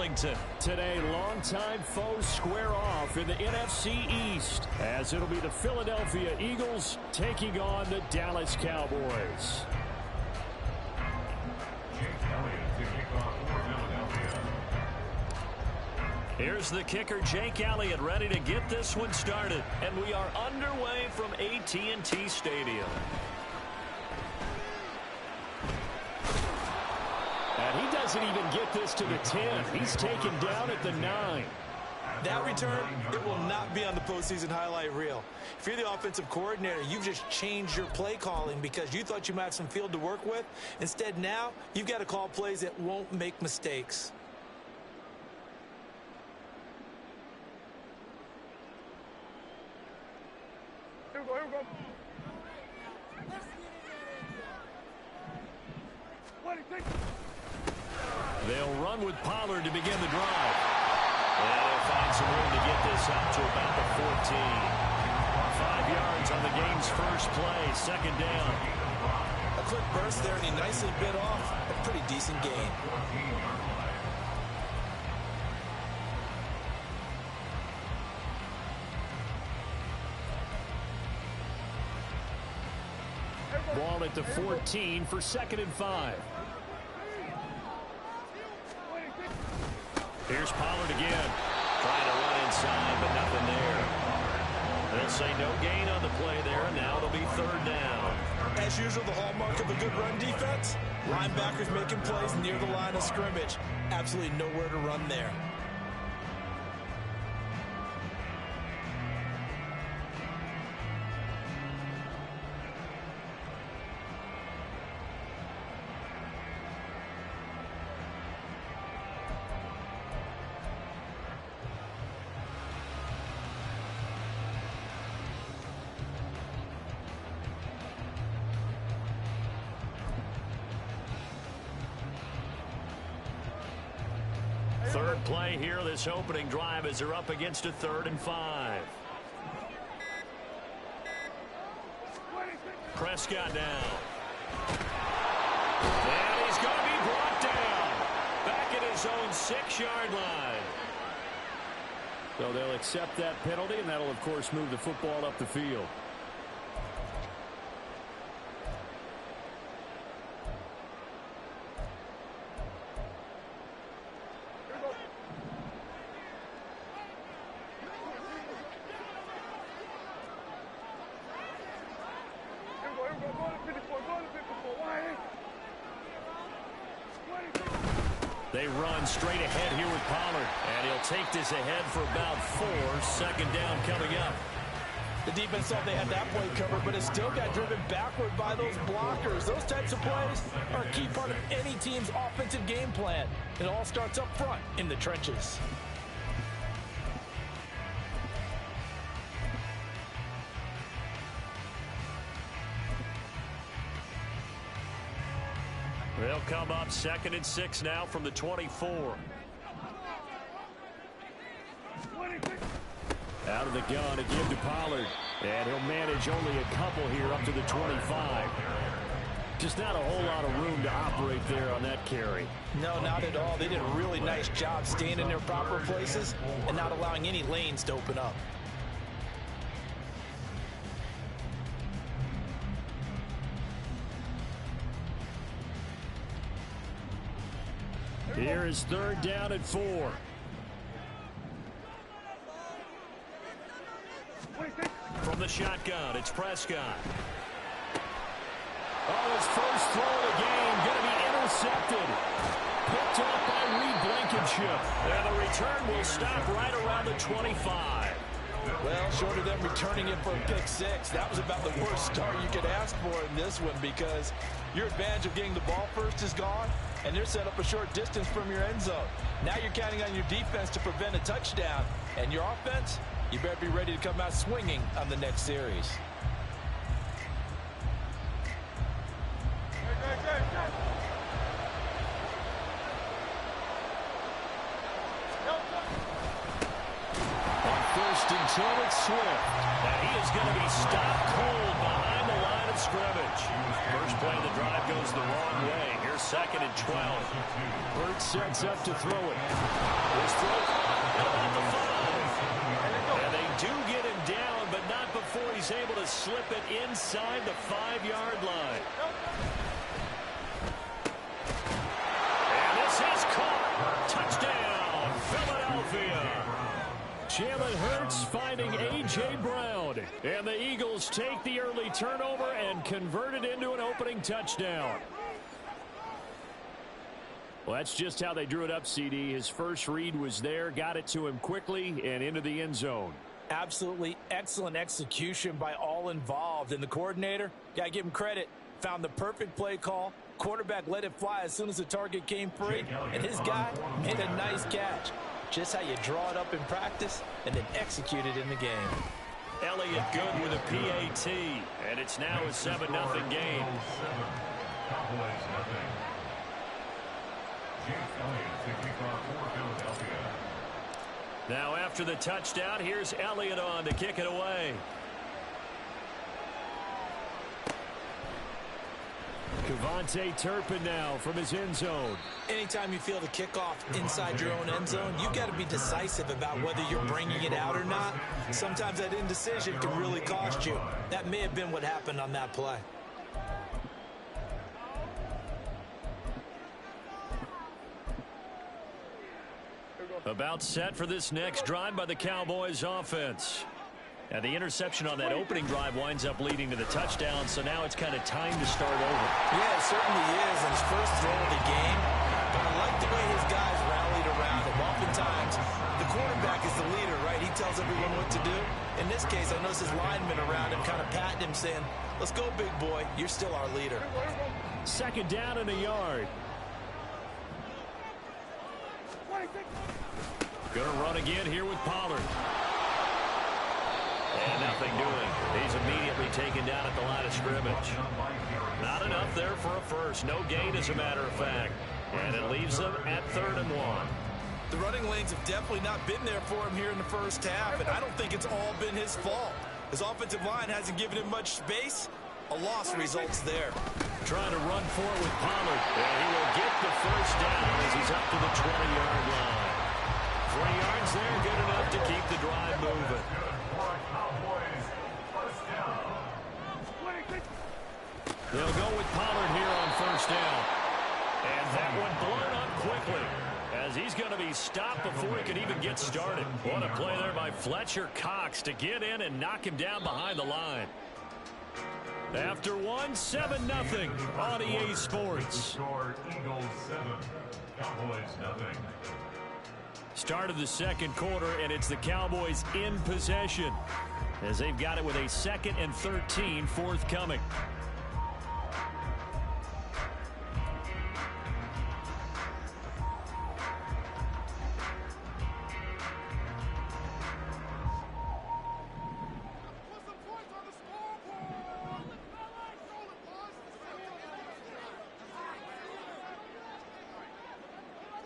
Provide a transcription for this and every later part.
Arlington. Today, longtime foes square off in the NFC East, as it'll be the Philadelphia Eagles taking on the Dallas Cowboys. Here's the kicker, Jake Elliott, ready to get this one started. And we are underway from AT&T Stadium. And he doesn't even get this to the 10. He's taken down at the 9. That return, it will not be on the postseason highlight reel. If you're the offensive coordinator, you've just changed your play calling because you thought you might have some field to work with. Instead, now, you've got to call plays that won't make mistakes. Here we go, here we go. They'll run with Pollard to begin the drive. And they'll find some room to get this up to about the 14. 5 yards on the game's first play, second down. A quick burst there, and he nicely bit off a pretty decent gain. Ball at the 14 for 2nd and 5. Here's Pollard again. Trying to run inside, but nothing there. They'll say no gain on the play there, and now it'll be 3rd down. As usual, the hallmark of a good run defense, linebackers making plays near the line of scrimmage. Absolutely nowhere to run there. Third play here, this opening drive, as they're up against a 3rd and 5. Prescott down. And he's going to be brought down. Back at his own 6-yard line. So they'll accept that penalty, and that'll, of course, move the football up the field. They run straight ahead here with Pollard, and he'll take this ahead for about 4. 2nd down coming up. The defense thought they had that play covered, but it still got driven backward by those blockers. Those types of plays are a key part of any team's offensive game plan. It all starts up front in the trenches. They'll come up 2nd and 6 now from the 24. Out of the gun to give to Pollard. And he'll manage only a couple here up to the 25. Just not a whole lot of room to operate there on that carry. No, not at all. They did a really nice job staying in their proper places and not allowing any lanes to open up. Here is 3rd down at 4. From the shotgun, it's Prescott. Oh, his first throw of the game going to be intercepted. Picked up by Reed Blankenship. And the return will stop right around the 25. Well, short of them returning it for a pick 6, that was about the worst start you could ask for in this one, because your advantage of getting the ball first is gone, and they're set up a short distance from your end zone. Now you're counting on your defense to prevent a touchdown, and your offense, you better be ready to come out swinging on the next series. It's Swift, and he is going to be stopped cold behind the line of scrimmage. First play of the drive goes the wrong way. Here's 2nd and 12. Burt sets up to throw it. slip it inside the 5-yard line. And this is caught. Touchdown, Philadelphia. Jalen Hurts finding A.J. Brown. And the Eagles take the early turnover and convert it into an opening touchdown. Well, that's just how they drew it up, CD. His first read was there, got it to him quickly, and into the end zone. Absolutely excellent execution by all involved. And the coordinator, got to give him credit, found the perfect play call. Quarterback let it fly as soon as the target came free, and his guy made a nice catch. Just how you draw it up in practice and then execute it in the game. Elliott good with a PAT, and it's now a 7-0 game. Now after the touchdown, here's Elliott on to kick it away. Kevontae Turpin now from his end zone. Anytime you feel the kickoff inside your own end zone, you got to be decisive about whether you're bringing it out or not. Sometimes that indecision can really cost you. That may have been what happened on that play. About set for this next drive by the Cowboys offense. And the interception on that opening drive winds up leading to the touchdown, so now it's kind of time to start over. Yeah, it certainly is, and his first throw of the game. But I like the way his guys rallied around him. Oftentimes, the quarterback is the leader, right? He tells everyone what to do. In this case, I noticed his linemen around him kind of patting him, saying, let's go, big boy. You're still our leader. Second down and a yard. Gonna run again here with Pollard. And nothing doing. He's immediately taken down at the line of scrimmage. Not enough there for a first. No gain, as a matter of fact. And it leaves them at 3rd and 1. The running lanes have definitely not been there for him here in the first half, and I don't think it's all been his fault. His offensive line hasn't given him much space. A loss results there. Trying to run for it with Pollard. And he will get the first down as he's up to the 20-yard line. 3 yards there, good enough to keep the drive moving. They'll go with Pollard here on first down. And that one blown up quickly as he's going to be stopped before he can even get started. What a play there by Fletcher Cox to get in and knock him down behind the line. After 7-0 on EA Sports. Eagles 7, Cowboys nothing. Start of the second quarter, and it's the Cowboys in possession as they've got it with a 2nd and 13 forthcoming.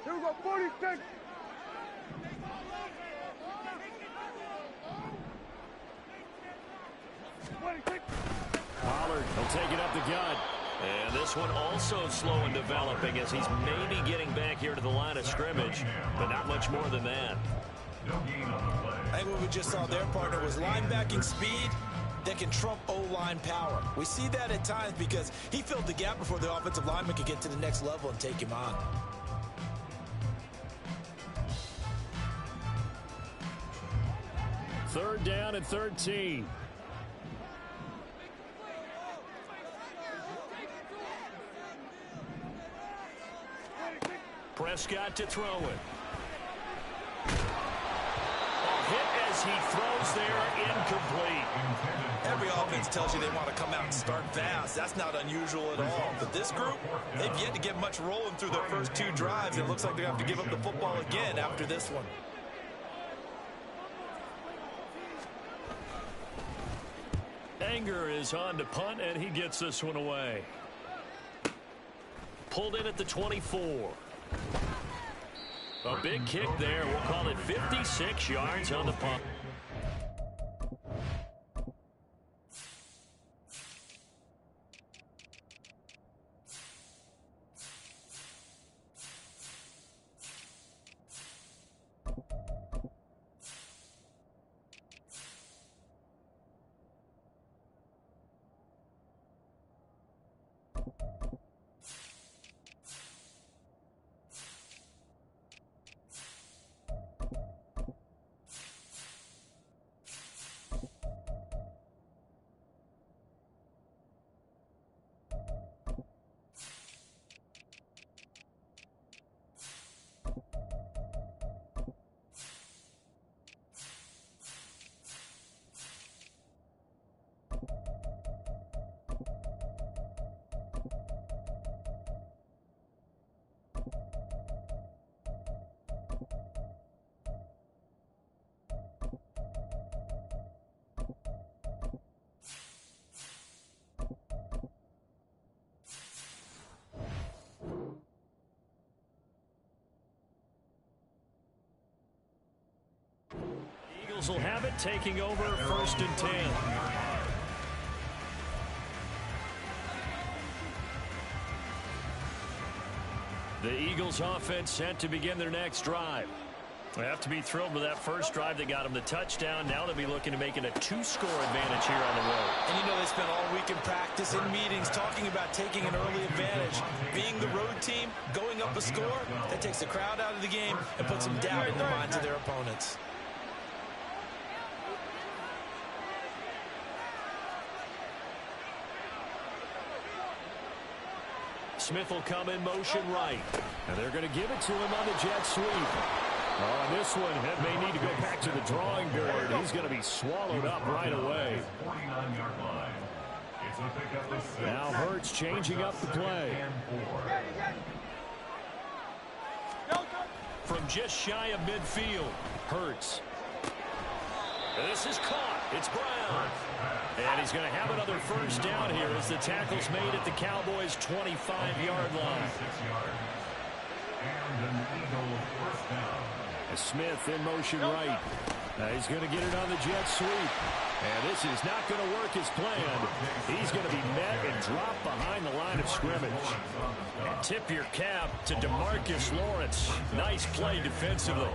Here we go, 46. Pollard will take it up the gut. And this one also slow in developing as he's maybe getting back here to the line of scrimmage, but not much more than that. I think what we just saw there, partner, was linebacking speed that can trump O-line power. We see that at times because he filled the gap before the offensive lineman could get to the next level and take him on. Third down and 13. Prescott to throw it. A hit as he throws there, incomplete. Every offense tells you they want to come out and start fast. That's not unusual at all. But this group, they've yet to get much rolling through their first 2 drives. It looks like they have to give up the football again after this one. Anger is on to punt, and he gets this one away. Pulled in at the 24. A big kick there. We'll call it 56 yards on the punt. Eagles will have it, taking over 1st and 10. The Eagles offense set to begin their next drive. They have to be thrilled with that first drive that got them the touchdown. Now they'll be looking to make it a 2-score advantage here on the road. And you know they spent all week in practice, in meetings, talking about taking an early advantage. Being the road team, going up a score, that takes the crowd out of the game and puts some doubt in the minds of their opponents. Smith will come in motion right. And they're going to give it to him on the jet sweep. On this one, it may need to go back to the drawing board. He's going to be swallowed up right away. Now Hurts changing up the play. From just shy of midfield, Hurts. This is caught. It's Brown. And he's going to have another first down here as the tackle's made at the Cowboys' 25-yard line. Smith in motion right. He's going to get it on the jet sweep. And this is not going to work as planned. He's going to be met and dropped behind the line of scrimmage. And tip your cap to DeMarcus Lawrence. Nice play defensively.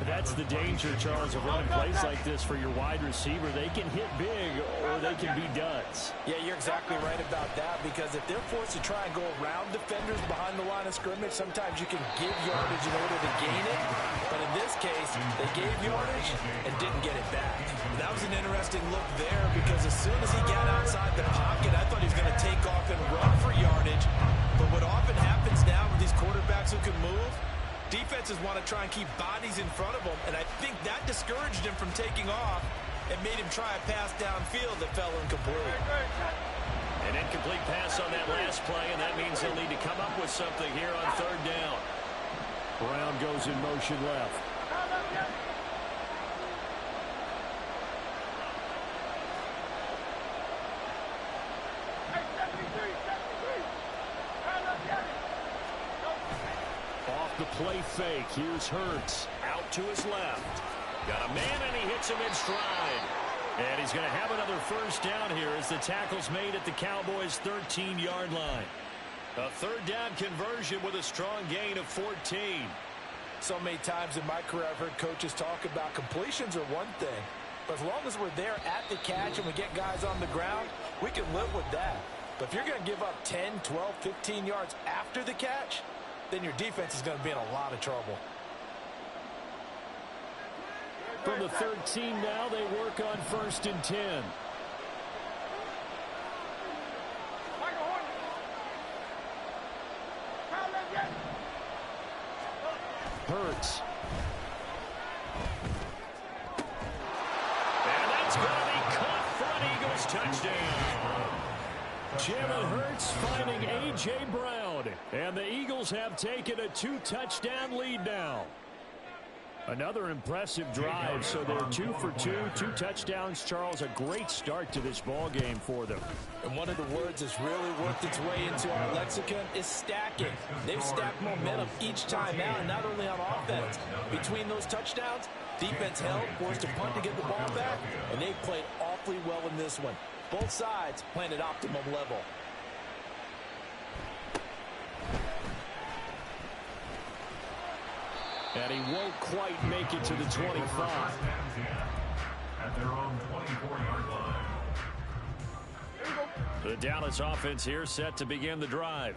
That's the danger, Charles, of running plays like this for your wide receiver. They can hit big or they can be duds. Yeah, you're exactly right about that, because if they're forced to try and go around defenders behind the line of scrimmage, sometimes you can give yardage in order to gain it. But in this case, they gave yardage and didn't get it back. That was an interesting look there, because as soon as he got outside the pocket, I thought he was going to take off and run for yardage. But what often happens now with these quarterbacks who can move, defenses want to try and keep bodies in front of them, and I think that discouraged him from taking off and made him try a pass downfield that fell incomplete. An incomplete pass on that last play, and that means he'll need to come up with something here on 3rd down. Brown goes in motion left. The play fake. Here's Hurts out to his left. Got a man, and he hits him in stride. And he's going to have another first down here as the tackle's made at the Cowboys' 13-yard line. A 3rd down conversion with a strong gain of 14. So many times in my career I've heard coaches talk about completions are one thing, but as long as we're there at the catch and we get guys on the ground, we can live with that. But if you're going to give up 10, 12, 15 yards after the catch, then your defense is going to be in a lot of trouble. From the 13 now, they work on 1st and 10. Hurts. And that's going to be caught for an Eagles touchdown. Jalen Hurts finding A.J. Brown. And the Eagles have taken a 2-touchdown lead now. Another impressive drive, so they're 2 for 2, 2 touchdowns. Charles, a great start to this ball game for them. And one of the words that's really worked its way into our lexicon is stacking. They've stacked momentum each time out, and not only on offense. Between those touchdowns, defense held, forced a punt to get the ball back, and they've played awfully well in this one. Both sides playing at optimum level. And he won't quite make it to the 25. At their own 24-yard line. The Dallas offense here set to begin the drive.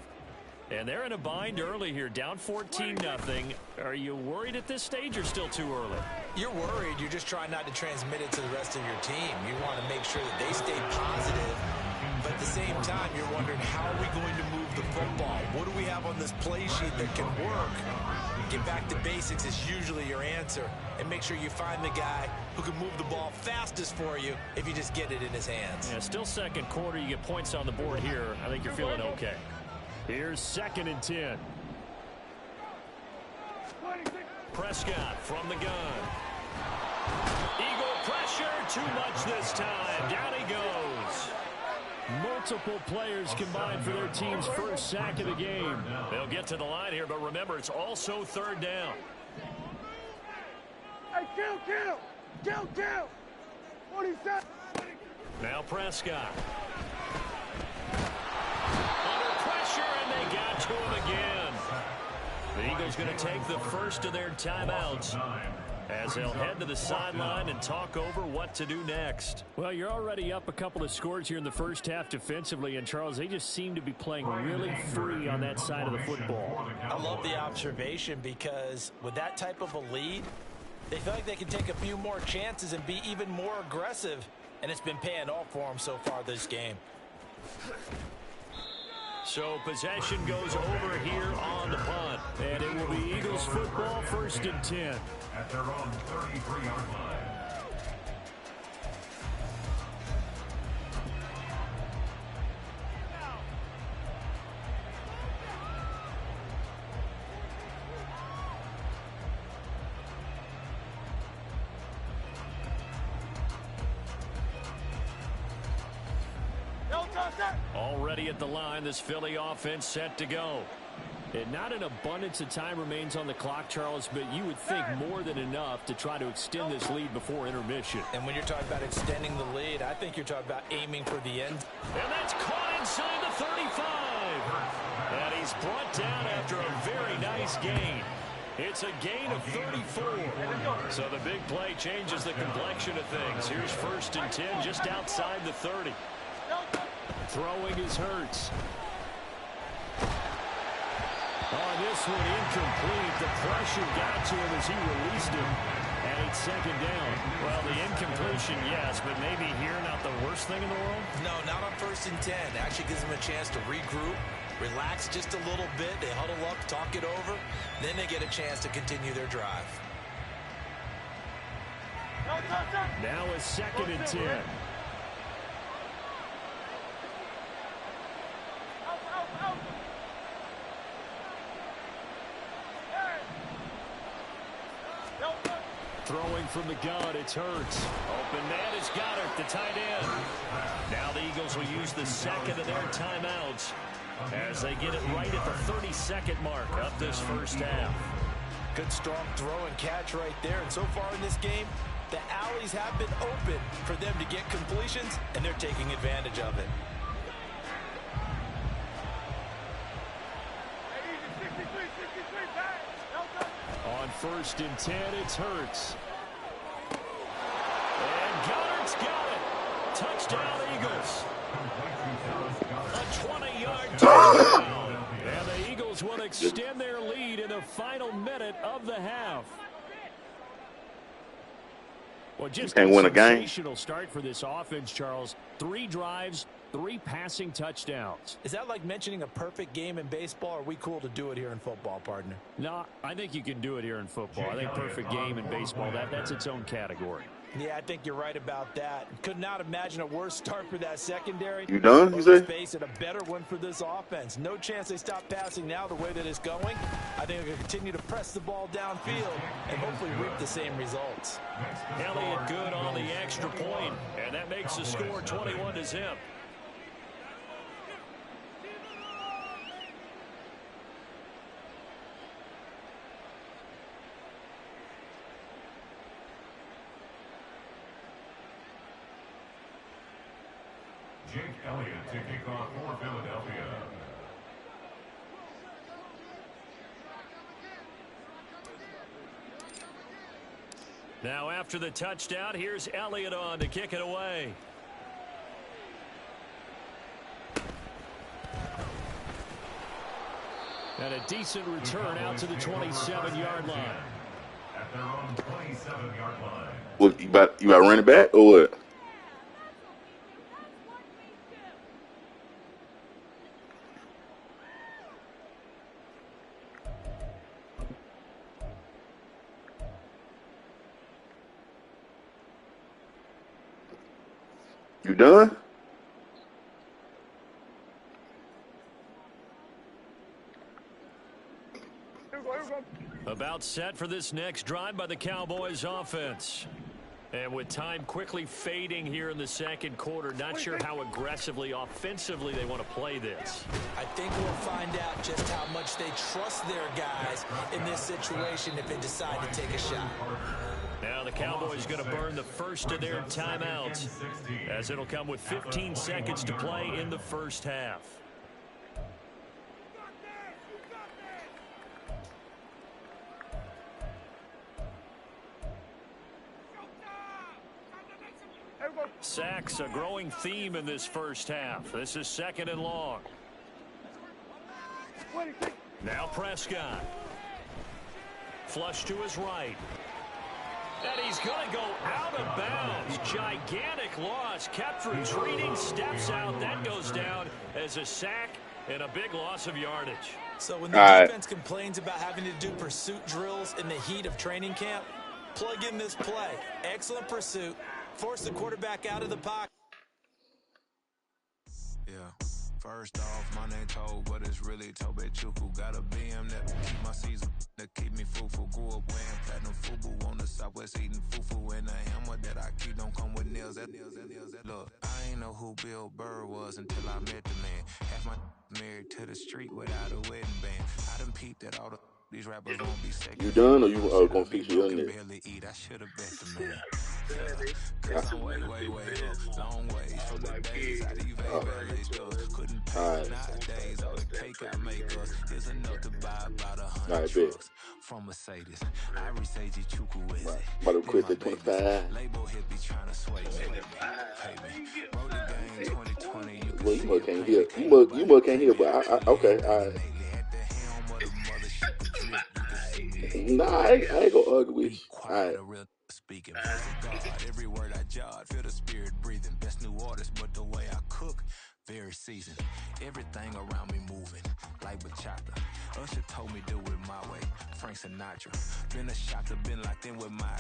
And they're in a bind early here, down 14-0. Are you worried at this stage or still too early? You're worried. You're just trying not to transmit it to the rest of your team. You want to make sure that they stay positive. But at the same time, you're wondering, how are we going to move the football? What do we have on this play sheet that can work? Get back to basics is usually your answer. And make sure you find the guy who can move the ball fastest for you if you just get it in his hands. Yeah, still second quarter. You get points on the board here. I think you're feeling okay. Here's 2nd and 10. Prescott from the gun. Eagle pressure, too much this time. Down he goes. Multiple players combined for their team's first sack of the game. They'll get to the line here, but remember, it's also 3rd down. Hey, kill! Kill. 47. Now Prescott. Under pressure, and they got to him again. The Eagles going to take the first of their timeouts as they'll head to the sideline and talk over what to do next. Well, you're already up a couple of scores here in the first half defensively, and Charles, they just seem to be playing really free on that side of the football. I love the observation because with that type of a lead, they feel like they can take a few more chances and be even more aggressive, and it's been paying off for them so far this game. So possession goes over here on the punt, and it will be Eagles football, 1st and 10. At their own 33-yard line. Already at the line, this Philly offense set to go. And not an abundance of time remains on the clock, Charles, but you would think more than enough to try to extend this lead before intermission. And when you're talking about extending the lead, I think you're talking about aiming for the end. And that's caught inside the 35. And he's brought down after a very nice gain. It's a gain of 34. So the big play changes the complexion of things. Here's 1st and 10 just outside the 30. Throwing is Hurts. Oh, this one incomplete. The pressure got to him as he released him. And it's 2nd down. Well, the incompletion, yes, but maybe here not the worst thing in the world? No, not on 1st and 10. Actually gives them a chance to regroup, relax just a little bit. They huddle up, talk it over. Then they get a chance to continue their drive. Now a 2nd and 10. Throwing from the gun, it's Hurts. Open man is Goddard, the tight end. Now the Eagles will use the 2nd of their timeouts as they get it right at the 32nd mark of this first half. Good strong throw and catch right there. And so far in this game, the alleys have been open for them to get completions, and they're taking advantage of it. On 1st and 10, it's Hurts. And Goddard's got it. Touchdown, Eagles. A 20-yard touchdown. And the Eagles will extend their lead in the final minute of the half. Well, just a sensational start for this offense, Charles. 3 drives, 3 passing touchdowns. Is that like mentioning a perfect game in baseball, or are we cool to do it here in football, partner? No, I think you can do it here in football. I think perfect game in baseball, that's its own category. Yeah, I think you're right about that. Could not imagine a worse start for that secondary. You done, you say? Space and a better one for this offense. No chance they stop passing now the way that it's going. I think they're going to continue to press the ball downfield and hopefully reap the same results. Elliott good on the extra point, and that makes the score 21-0. Jake Elliott to kick off for Philadelphia. Now after the touchdown, here's Elliott on to kick it away. And a decent return out to the 27-yard line. At their own 27-yard line. What, you about to run it back or what? You done? About set for this next drive by the Cowboys offense. And with time quickly fading here in the second quarter, not sure how aggressively, offensively they want to play this. I think we'll find out just how much they trust their guys in this situation if they decide to take a shot. Now the Cowboys going to burn the first of their timeouts, as it'll come with 15 seconds to play in the first half. Sacks, a growing theme in this first half. This is 2nd and long. Now Prescott. Flush to his right. And he's going to go out of bounds. Gigantic loss. Kept retreating, steps out. That goes down as a sack and a big loss of yardage. So when the defense complains about having to do pursuit drills in the heat of training camp, plug in this play. Excellent pursuit. Force the quarterback out of the pocket. Yeah. First off, my name Toad, but it's really Tobe Chuku. Got a BM that keep my season, that keep me fruitful. Grew up wearing platinum FUBU on the Southwest eating fufu. And the hammer that I keep don't come with nails. Look, I ain't know who Bill Burr was until I met the man. Half my married to the street without a wedding band. I done peeped at all these rappers won't be second. You done, or you gonna fix your neck? Barely eat, I should have bet the man. Cause I'm way up, long way from the days I leave LA stores. Couldn't pay nowadays, all the cake I make us is enough to buy about 100 trucks from Mercedes. I say Chuku is it. About to quit the 25. Label hit be trying to sway me. Pay me. Roll the game 2020. Well, you must can't hear. You must can't hear, but okay, all right. Nah, I ain't gonna argue with you. All right. Speaking God, every word I jot, feel the spirit breathing. Best new artist, but the way I cook, very seasoned. Everything around me moving, like bachata. Usher told me do it my way. Frank Sinatra. Been a shotter, been locked in with my